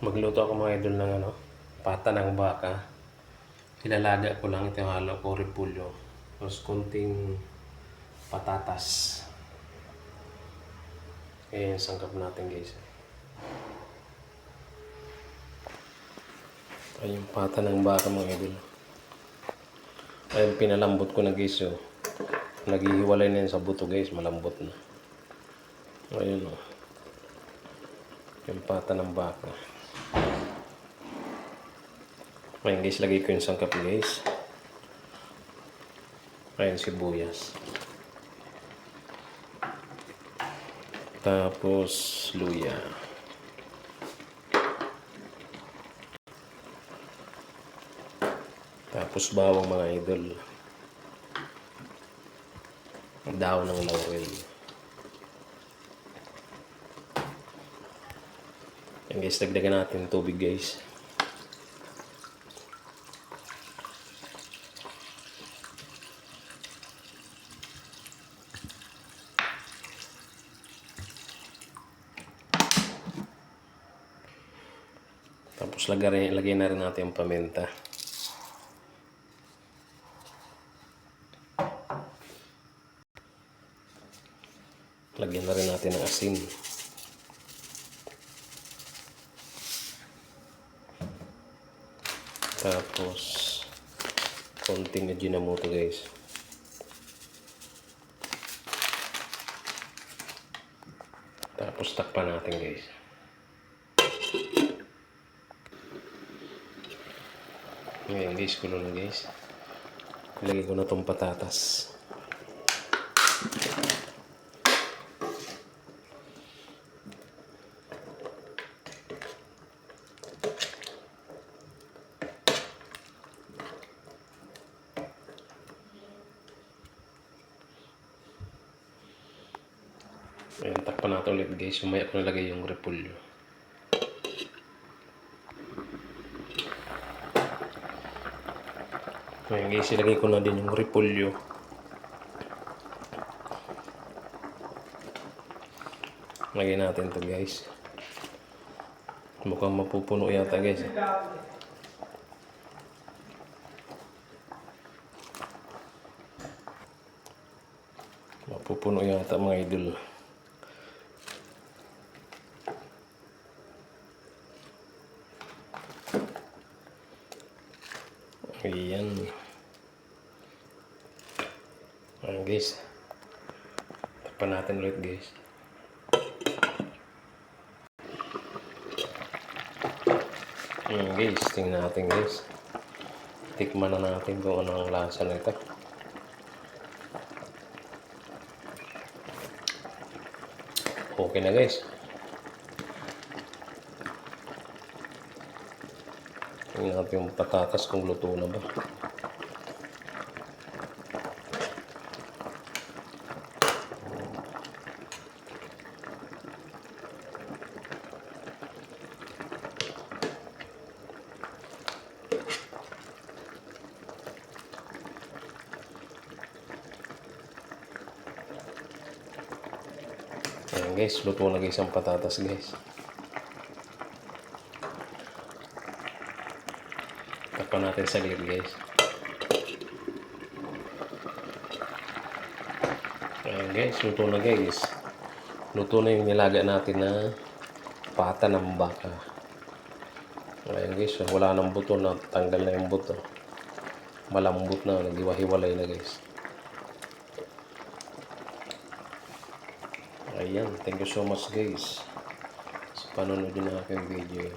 Magluto ako mga idol ng pata ng baka. Ilalaga ko lang, ito yung halo ko, repulyo. Tapos kunting patatas. Ayan, sangkap natin guys. Ayan yung pata ng baka mga idol. Ayan, pinalambot ko na guys. Oh. Naghihiwalay na yan sa buto guys, malambot na. Ayan o. Yung pata ng baka. Ayan guys, lagay ko yung sangkap guys. Ayan, sibuyas. Tapos luya. Tapos bawang mga idol. Daw ng laurel. Ayan guys, dagdagan natin tubig guys. Tapos lagay na rin natin yung paminta. Lagyan na rin natin ng asin. Tapos konting ajinomoto guys. Tapos takpan natin guys. Ngayon guys, kulo na guys. Ilagay ko na itong patatas. Ayan, takpan natin ulit guys. Sumaya ko nalagay yung repulyo. Ayan guys, ilagay ko na din yung repulyo. Lagay natin to guys. Mukhang mapupuno yata guys. Mapupuno yata mga idol. Ayan. Ayan guys. Takpan natin ulit guys. Ayan guys. Tingnan natin guys. Tikman na natin kung ano ang lasa nito. Okay na guys. Tingnan natin yung patatas kung luto na ba. Ayan guys, luto na guys ang patatas guys. Takpan natin sa lid guys. Ayan guys, luto na guys. Luto na yung nilaga natin na pata ng baka. Ayan guys, wala nang buto na, tanggal na yung buto. Malambot na, naghiwa-hiwalay na guys. Ayan, thank you so much guys sa panonood ng aking video.